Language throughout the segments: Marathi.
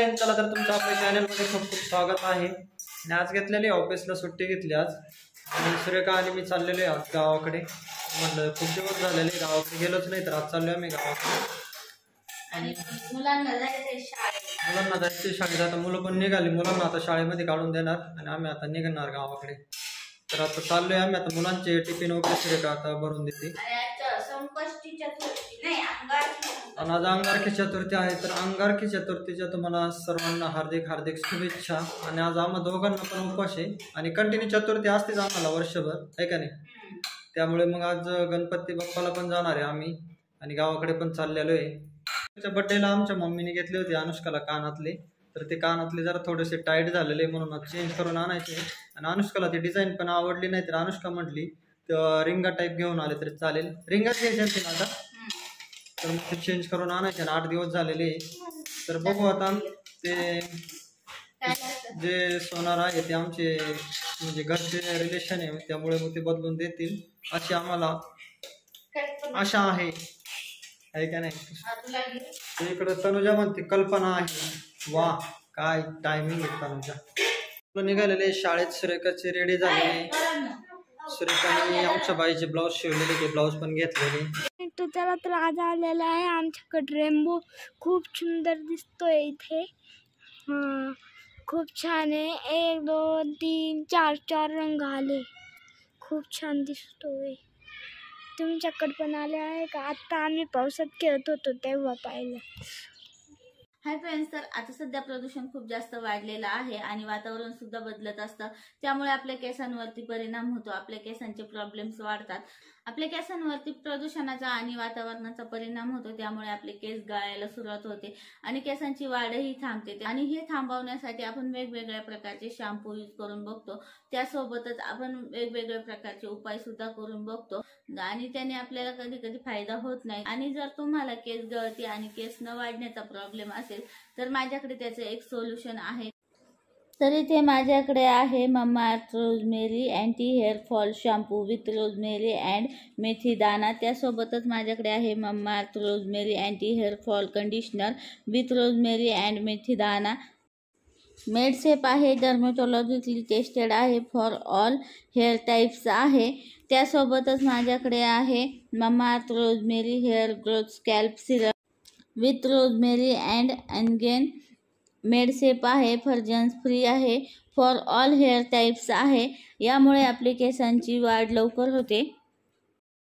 चला तर तुमचं आपल्या चॅनलमध्ये खूप खूप स्वागत आहे. आणि आज घेतलेली ऑफिसला सुट्टी घेतली आज आणि सुरेखा आणि मी चाललेलो आहे आज गावाकडे. म्हटलं खूप दिवस झालेले गावाकडे गेलोच नाही, तर आज चाललोय आम्ही गावाकडे. आणि मुलांना जायचे शाळेत. आता मुलं पण निघाली, मुलांना आता शाळेमध्ये काढून देणार आणि आम्ही आता निघणार गावाकडे. तर आता चाललोय आम्ही. आता मुलांचे टिफिन वगैरे सुरेखा आता भरून देते. आणि आज अंगारकी चतुर्थी आहे, तर अंगारकी चतुर्थीच्या तुम्हाला सर्वांना हार्दिक हार्दिक शुभेच्छा. आणि आज आम्हा दोघांना पण उपवास आहे आणि कंटिन्यू चतुर्थी असतेच आम्हाला वर्षभर, आहे का नाही. त्यामुळे मग आज गणपती बाप्पाला पण जाणार आहे आम्ही आणि गावाकडे पण चाललेलो आहे. त्याच्या बड्डेला आमच्या मम्मीने घेतले होते अनुष्काला कानातले, तर ते कानातले जरा थोडेसे टाईट झालेले म्हणून चेंज करून आणायचे. आणि अनुष्काला ती डिझाईन पण आवडली नाही, तर अनुष्का म्हटली तर रिंगा टाईप घेऊन आले तरी चालेल. रिंगाच घ्यायचे ना आता, तर मग ते चेंज करून आणायचे ना. 8 दिवस झालेले, तर बघू आता. ते जे सोनार आहे ते आमचे म्हणजे घरचे रिलेशन आहे, त्यामुळे मग ते बदलून देतील अशी आम्हाला आशा आहे का नाही. इकडे तनुजा म्हणते कल्पना आहे. वा काय टायमिंग आहे तनुजा. निघालेले शाळेत. सुरेखाचे रेडी झालेले. सुरेखाने आमच्या बाईचे ब्लाऊज शिवलेले, ते ब्लाऊज पण घेतलेले. तो त्याला तर आज आलेला आहे. आमच्याकडे रेनबो खूप सुंदर दिसतोय इथे. खूप छान आहे. 1 2 3 4 रंग आले. खूप छान दिसतोय. तुमच्याकडे पण आले आहे का? आता आम्ही पावसात खेळत होतो तेव्हा पाहिलं. हाय फ्रेंड्स, तर आता सध्या प्रदूषण खूप जास्त वाढलेलं आहे आणि वातावरण सुद्धा बदलत असतं. त्यामुळे आपल्या केसांवरती परिणाम होतो. आपल्या केसांचे प्रॉब्लेम्स वाढतात. आपल्या केसांवरती प्रदूषणाचा आणि वातावरणाचा परिणाम होतो. त्यामुळे आपले केस गळायला सुरुवात होते आणि केसांची वाढही थांबते. आणि हे थांबवण्यासाठी आपण वेगवेगळ्या प्रकारचे शॅम्पू यूज करून बघतो. त्यासोबतच आपण वेगवेगळ्या प्रकारचे उपाय सुद्धा करून बघतो आणि त्याने आपल्याला कधी कधी फायदा होत नाही. आणि जर तुम्हाला केस गळती आणि केस न वाढण्याचा प्रॉब्लेम असेल तर माझ्याकडे त्याचं एक सोल्युशन आहे. तर इथे माझ्याकडे आहे Mamaearth rosemary anti hair fall shampoo with rosemary and methi dana. त्यासोबतच माझ्याकडे आहे Mamaearth rosemary anti hair fall conditioner with rosemary and methi dana. Made safe आहे, डर्मेटॉलॉजिकली टेस्टेड आहे, फॉर ऑल हेअर टाईप्स आहे. त्यासोबतच माझ्याकडे आहे Mamaearth rosemary hair growth scalp serum with rosemary and anagain. Made safe आहे, फर्जन्स फ्री आहे, फॉर ऑल हेअर टाईप्स आहे. यामुळे आपली केसांची वाढ लवकर होते.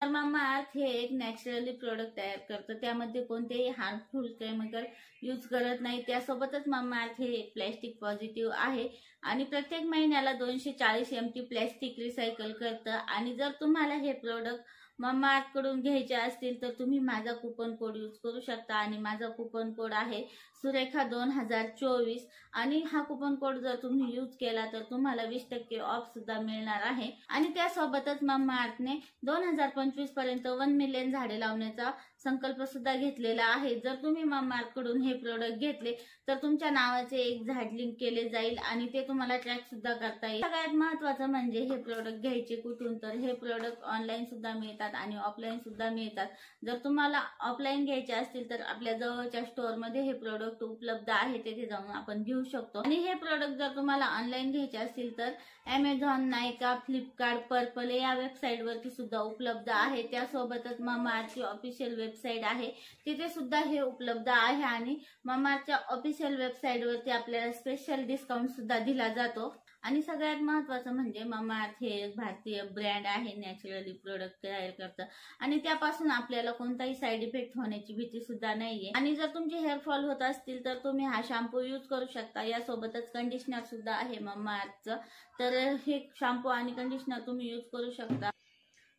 तर मम्माअर्थ हे एक नॅचरली प्रोडक्ट तयार करतं. त्यामध्ये कोणतेही हार्मफुल केमिकल यूज करत नाही. त्यासोबतच मम्माअर्थ हे प्लॅस्टिक पॉझिटिव्ह आहे आणि प्रत्येक महिन्याला 240 MT प्लॅस्टिक रिसायकल करतं. आणि जर तुम्हाला हे प्रोडक्ट मम्माअर्थ कडून घ्यायचे असतील तर तुम्ही माझा कुपन कोड यूज करू शकता. आणि माझा कुपन कोड आहे सुरेखा 2024. आणि हा कुपन कोड जर तुम्ही यूज केला तर तुम्हाला 20% ऑफ सुद्धा मिळणार आहे. आणि त्यासोबतच मम्माअर्थने 2025 पर्यंत 1 मिलियन झाडे लावण्याचा संकल्प सुद्धा घेतलेला आहे. जर तुम्ही मम्माअर्थ कडून हे प्रोडक्ट घेतले तर तुमच्या नावाचे एक झाड लिंक केले जाईल आणि ते तुम्हाला ट्रॅक सुद्धा करता येईल. सगळ्यात महत्त्वाचं म्हणजे हे प्रोडक्ट घ्यायचे कुठून, तर हे प्रोडक्ट ऑनलाईन सुद्धा मिळतात आणि ऑफलाईन सुद्धा मिळतात. जर तुम्हाला ऑफलाईन घ्यायचे असतील तर आपल्या जवळच्या स्टोअरमध्ये हे प्रोडक्ट उपलब्ध आहे, तेथे जाऊन आपण घेऊ शकतो. आणि हे प्रोडक्ट जर तुम्हाला ऑनलाईन घ्यायचे असतील तर Amazon, नायका, फ्लिपकार्ट, पर्पल या वेबसाईटवरती सुद्धा उपलब्ध आहे. त्यासोबतच मम्माअर्थची ऑफिशियल वेबसाईट आहे, तिथे सुद्धा हे उपलब्ध आहे. आणि मम्माअर्थच्या ऑफिशियल वेबसाईटवरती आपल्याला स्पेशल डिस्काउंट सुद्धा दिला जातो. आणि सगळ्यात महत्त्वाचं म्हणजे मम्माअर्थ हे एक भारतीय ब्रँड आहे, नॅचरली प्रोडक्ट तयार करतं आणि त्यापासून आपल्याला कोणताही साईड इफेक्ट होण्याची भीती सुद्धा नाहीये. आणि जर तुमचे हेअर फॉल होत असतील तर तुम्ही हा शॅम्पू यूज करू शकता. यासोबतच कंडिशनर सुद्धा आहे मम्माअर्थचं, तर हे शॅम्पू आणि कंडिशनर तुम्ही यूज करू शकता.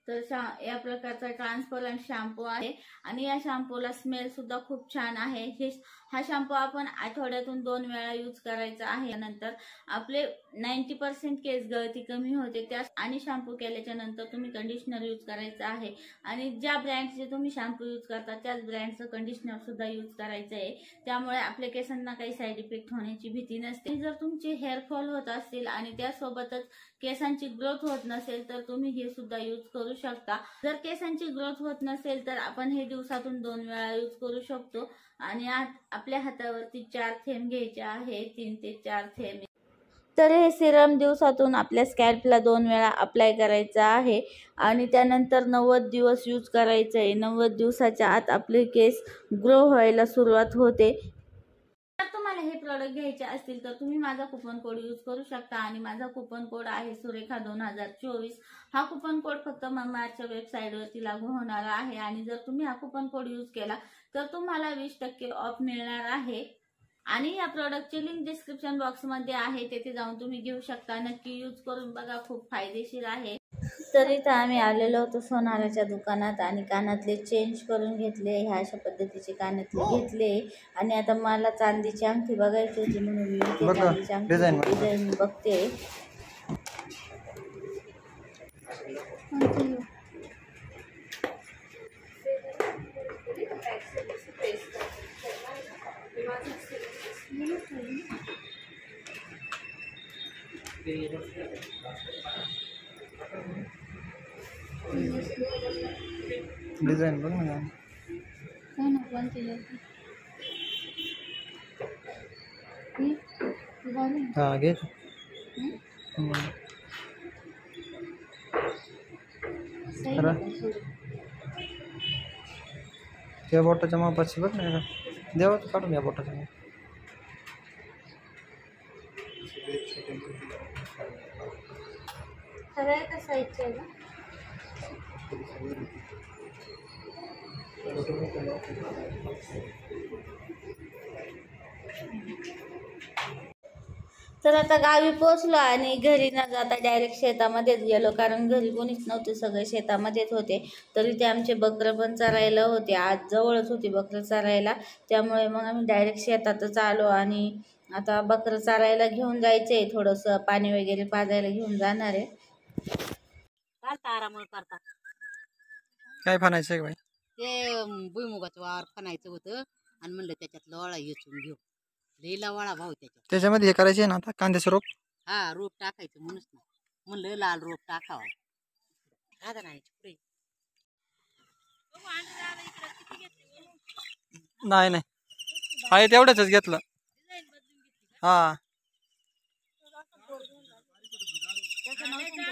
तर या प्रकारचा ट्रान्सपरंट शॅम्पू आहे आणि या शॅम्पूला स्मेल सुद्धा खूप छान आहे. हा शॅम्पू आपण आठवड्यातून 2 वेळा यूज करायचा आहे. नंतर आपले 90% केस गळती कमी होते. आणि शॅम्पू केल्याच्या नंतर तुम्ही कंडिशनर यूज करायचं आहे आणि ज्या ब्रँडचे तुम्ही शॅम्पू यूज करता त्याच ब्रँडचं कंडिशनर सुद्धा यूज करायचं आहे. त्यामुळे आपल्या केसांना काही साईड इफेक्ट होण्याची भीती नसते. जर तुमचे हेअर फॉल होत असतील आणि त्यासोबतच केसांची ग्रोथ होत नसेल तर तुम्ही हे सुद्धा यूज करू शकता. जर केसांची ग्रोथ होत नसेल तर आपण हे दिवसातून 2 वेळा यूज करू शकतो. आणि आपल्या हातावरती 4 थेंब घ्यायचे आहे, 3 ते 4 थेंब. तर हे सिरम दिवसातून आपल्या स्कॅल्पला 2 वेळा अप्लाय करायचं आहे आणि त्यानंतर 90 दिवस यूज करायचं आहे. 90 दिवसाच्या आत आपले केस ग्रो व्हायला सुरुवात होते. जर तुम्हाला हे प्रोडक्ट घ्यायचे असतील तर तुम्ही माझा कुपन कोड यूज करू शकता आणि माझा कुपन कोड आहे सुरेखा 2024. हा कुपन कोड फक्त ममाअर्थच्या वेबसाईटवरती लागू होणार आहे आणि जर तुम्ही हा कुपन कोड यूज केला तर तुम्हाला 20% ऑफ मिळणार आहे. आणि या प्रोडक्टची लिंक डिस्क्रिप्शन बॉक्समध्ये आहे, तेथे जाऊन तुम्ही घेऊ शकता. नक्की यूज करून बघा, खूप फायदेशीर आहे. तर इथं आम्ही आलेलो होतो सोनाराच्या दुकानात आणि कानातले चेंज करून घेतले. ह्या अशा पद्धतीचे कानातले घेतले आणि आता मला चांदीची अंगठी बघायची होती म्हणून मी ते चांदीची अंगठी डिझाईन बघते. डिझाईन बघ ना. हा घे. त्या बोटाच्या मापाची बघ ना, देवा तू काढून या बोटाच्या माप. तर आता गावी पोहोचलो आणि घरी न जाता डायरेक्ट शेतामध्येच गेलो, कारण घरी कोणीच नव्हते, सगळे शेतामध्येच होते. तरी ते आमचे बकरं पण चरायला होते. आज जवळच होती बकरं चरायला, त्यामुळे मग आम्ही डायरेक्ट शेतातच आलो आणि आता बकरं चरायला घेऊन जायचंय. थोडंसं पाणी वगैरे पाजायला घेऊन जाणार आहे. काय फानायचं आहे बाई? ते भुईमुगाचं वावर खणायचं होतं आणि म्हणलं त्याच्यातलं वाळा येचून घेऊ. लईला वाळा भाऊ त्याच्यामध्ये हे करायचे आहे ना आता कांद्याचं रोप. हा, रोप टाकायचं म्हणूनच ना म्हणलं लाल रोप टाकावा. आता नाही नाही नाही, आहे तेवढ्याच घेतलं. हा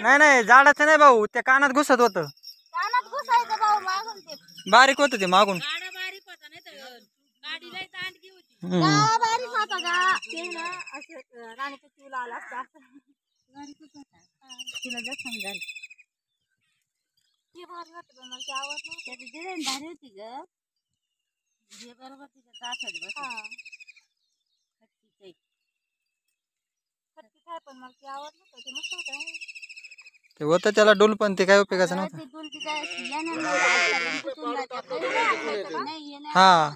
नाही नाही, झाडाचं नाही भाऊ, त्या कानात घुसत होतं. कानात घुसायचं भाऊ, मागून ते बारीक होतं ते मागून. बारीक होता नाही तर गाडीला तांडकी होती. बारीक होता का ते ना, असं राणीच्या चिवला आला असता बारीकच होता. तिला जर समजाल ते भारी होतं, पण मला ते आवडलं. त्याची डिझाईन भारी होती ग. हे बरोबर तिच्या तासात बस. खट्टी पण मला ते आवडलं होतं, ते मस्त होतं. ते होतं त्याला डोल, पण ते काय उपयोगाचं नव्हतं. ते डोल तिच्या हा,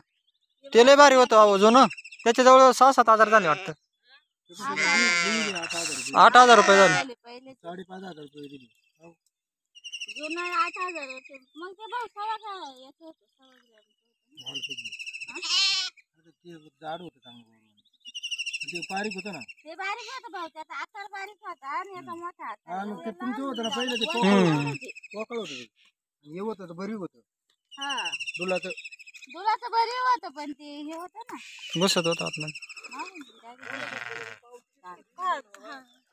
ते लय भारी होतं अहो जुनं. त्याच्या जवळ 6-7 हजार झाले वाटतं. 8,000 रुपये झाले. पहिले 5,500 रुपये दिले. जुनं 8,000 होते. मग ते भाऊ सवा काय याचं होतं, जाड होतं चांगलं, ते बारीक होतं ना. ते बारीक होतं भाऊ, त्याचा आकार बारीक होता आणि याचा मोठा होता. तुमचं होतं ना पहिलं, ते पोकळ होतं. हे होतं बरी होतं. हा, डोलाचं बरी होतं, पण ते हे होतं ना, घुसत होतं आपलं.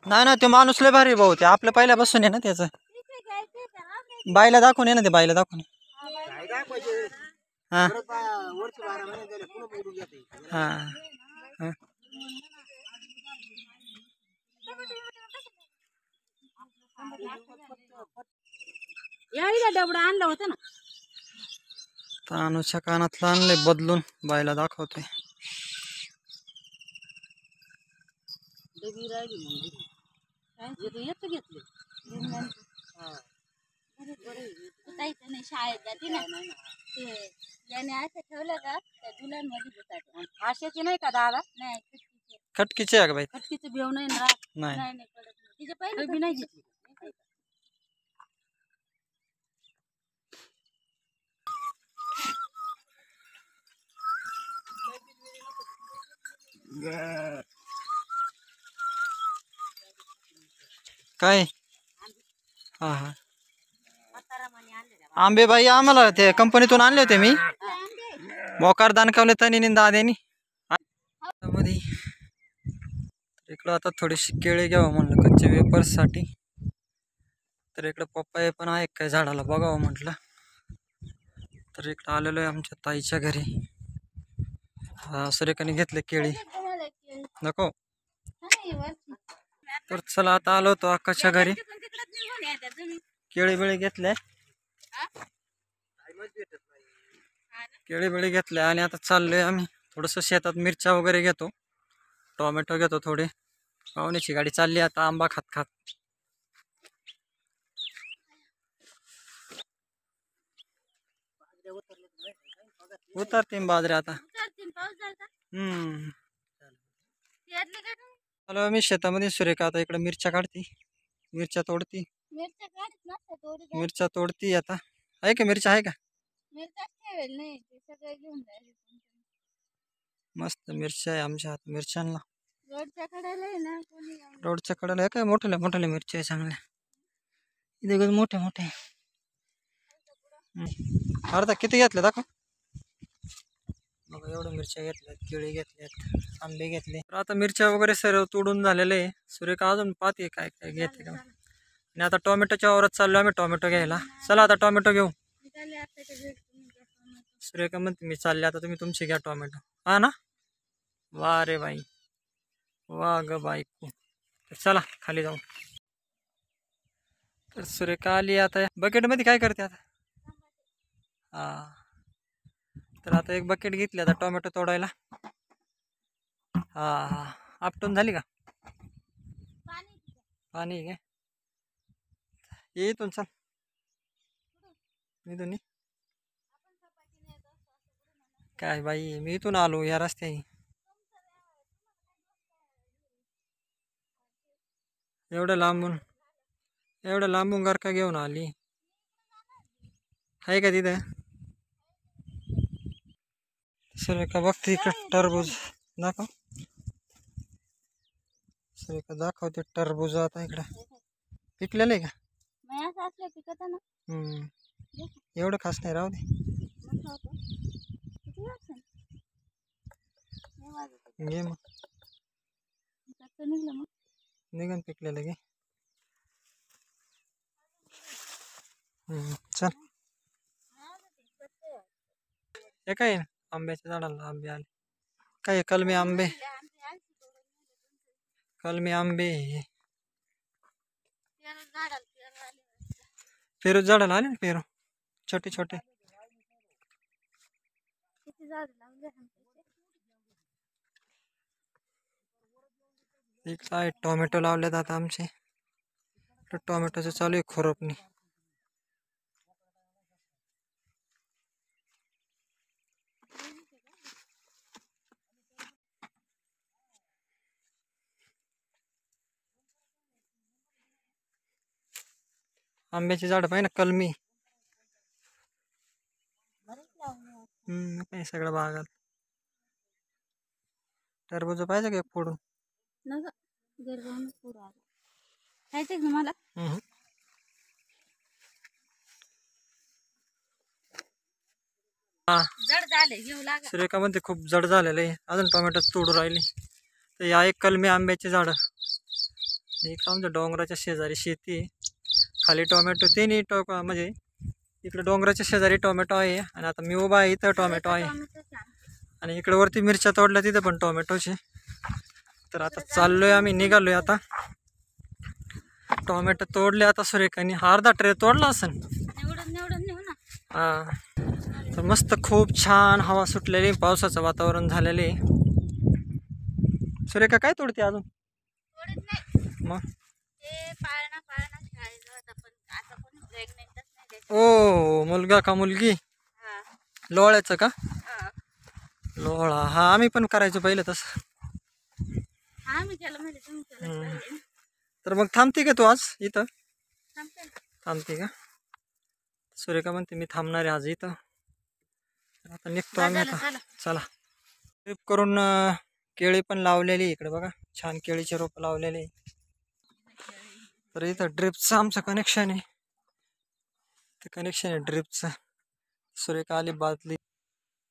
नाही ना, ते माणूस लय भारी भाऊ. ते आपलं पहिल्यापासून आहे ना त्याचं. बाईला दाखवून ये ना, ते बाईला दाखवून. हा हा, यायला डबडा आणलं होतं ना. तानूच्या कानातलं आणलंय बदलून, बाईला दाखवतोय. डबी राहिली मग येत घेतले. नाही शाळेत जाते ना, ते याने असं ठेवलं का त्या दुलांमध्ये गुतायचं. आशाची नाही का दादा? नाही, खटकीचे आहे का बाई? खटकीचं भेव नाही ना. नाही नाही पडत. तिचे पहिले डबी नाही घेतली. काय? हा हा, आंबे बाई आम्हाला ते कंपनीतून आणले होते मी, मोकार दानकावले तनी दाद्यानी मध्ये. इकडं आता थोडीशी केळी घ्यावं म्हणलं कच्चे वेपर्ससाठी. तर इकडं पप्पा पण आहे काय झाडाला बघावं म्हटलं. तर इकडं आलेलो आहे आमच्या ताईच्या घरी. सुरेखाने घेतले केळी नको. तर चला आता आलो होतो अक्काच्या घरी, केळी बिळी घेतले, केळी बिळी घेतले आणि आता चाललोय आम्ही थोडंसं शेतात. मिरच्या वगैरे घेतो, टोमॅटो घेतो थोडे. पाहुण्याची गाडी चालली आता आंबा खात खात. उतरतीन बाजऱ्या आता. हॅलो, मी शेतामध्ये. सुरेखा आता इकडे मिरच्या काढती, मिरच्या तोडती, मिरच्या तोडती आता. आहे का मिरच्या, आहे का? मस्त मिरच्या आहे आमच्या हात. मिरच्यांना रोडच्या कडेला आहे काय मोठ्या मोठ्या मिरच्या आहे चांगल्या. इथे मोठे मोठे. अर्धा किती घेतले दाखव. बघा एवढ्या मिरच्या घेतल्यात, केळी घेतल्यात, आंबे घेतले. तर आता मिरच्या वगैरे सर्व तोडून झालेले आहे. सुरेखा अजून पाहते काय काय घेते का. आणि आता टोमॅटोच्या वावरात चाललो आम्ही टोमॅटो घ्यायला. चला आता टोमॅटो घेऊ. सुरेखा म्हणते मी चालले आता, तुम्ही तुमचे घ्या टोमॅटो. हा ना, वा रे बाई, वा ग बायको. तर चला खाली जाऊ. तर सुरेखा आली आता. बकेट मध्ये काय करते आता. हा, तर आता एक बकेट घेतली आता टोमॅटो तोडायला. हा हा, आपटून झाली का. पाणी घे, ये इथून चल. इथून काय बाई, मी इथून आलो या रस्त्याने. एवढं लांबून घर का घेऊन आली. आहे का तिथं. सुरेखा बघते इकडे टरबूज दाखव. सुरेखा दाखवते टरबूज आता इकडे पिकलेलं आहे का. एवढं खास नाही, राहू दे. घे मग, निघन पिकलेलं घे. चल. हे काय आंब्याच्या झाडाला आंबे आले काय. कलमी आंबे, कलमी आंबे. पेरू झाडाला आले ना, पेरू छोटे छोटे. इकडे आहे टोमॅटो लावलेत आता आमचे. टोमॅटोचं चालू आहे खुरपणी. आंब्याची झाड पाहिजे ना, कलमी. काय सगळं बागात. टरबूज पाहिजे का फोडून. मला जड झाले घेऊ लागा. सुरेखा म्हणते खूप जड झालेलं आहे, अजून टोमॅटो तोडू राहिले. तर या एक कलमी आंब्याची झाड. इकडं आमच्या डोंगराच्या शेजारी शेती आहे. खाली टोमॅटो तिन्ही म्हणजे इकडे डोंगराच्या शेजारी टोमॅटो आहे. आणि आता मी उभा आहे इथं टोमॅटो आहे. आणि इकडे वरती मिरच्या तोडल्या, तिथं पण टोमॅटोचे. तर आता चाललोय आम्ही, निघालोय आता. टोमॅटो तोडले आता सुरेखाने. अर्धा ट्रे तोडला असेल. हा, तर मस्त खूप छान हवा सुटलेली, पावसाचं वातावरण झालेले. सुरेखा काय तोडते अजून. मग ओ, मुलगा का मुलगी. लोळ्याचं का. लोळा, हा आम्ही पण करायचो पहिलं तसं. तर मग थांबते का तू आज इथं. थांबते का. सुरेखा म्हणते मी थांबणार आहे आज इथं. आता निघतो आम्ही आता. चला. ट्रिप करून केळी पण लावलेली इकडे बघा, छान केळीचे रोप लावलेले. तर इथं ड्रिपचं आमचं कनेक्शन आहे. ते कनेक्शन आहे ड्रिपचं. सुरेखा आली बादली.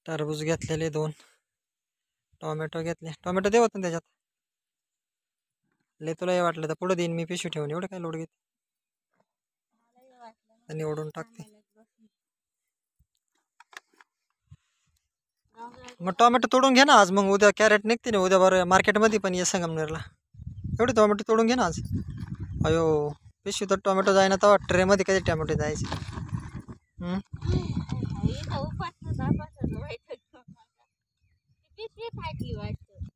टरबूज घेतलेले 2. टोमॅटो घेतले. टोमॅटो दे होतं ना त्याच्यात. लय तुला हे वाटलं तर पुढे देईन मी पिशवी ठेवून. एवढं काय लोड घेते. निवडून टाकते. मग टोमॅटो तोडून घे ना आज. मग उद्या कॅरेट निघते ना उद्या बरं मार्केटमध्ये पण ये संगमनेरला. एवढे टोमॅटो तोडून घे ना आज. अयो पिशवी तर टोमॅटो जाईना तेव्हा ट्रेमध्ये कधी टोमॅटो जायचे.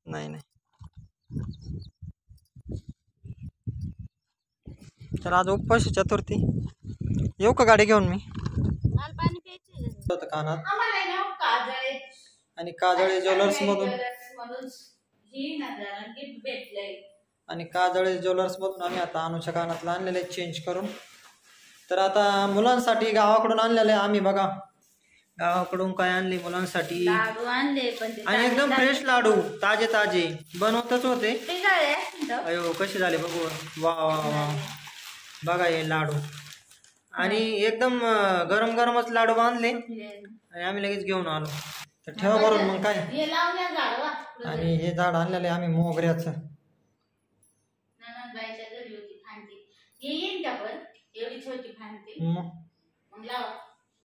नाही नाही. तर आज उपवास चतुर्थी. येऊ का गाडी घेऊन मी. कानात आणि काजळे ज्वेलर्स मधून आम्ही आता अनुच्या कानातला आणलेले चेंज करून. तर आता मुलांसाठी गावाकडून आणलेले आम्ही बघा. गावाकडून काय आणले मुलांसाठी. लाडू आणले पण आणि एकदम फ्रेश लाडू ताजे ताजे बनवतच होते. अयो कसे झाले बघू. वा वा वा बघा हे लाडू. आणि एकदम गरम गरमच लाडू बांधले आणि आम्ही लगेच घेऊन आलो. तर ठेवा बरोबर मग काय. आणि हे झाड आणलेले आम्ही मोगऱ्याचं. ननंदबाईच्या घरी होती फांदी. येईन का पण एवढी छोटी फांदी. मग मग लावा.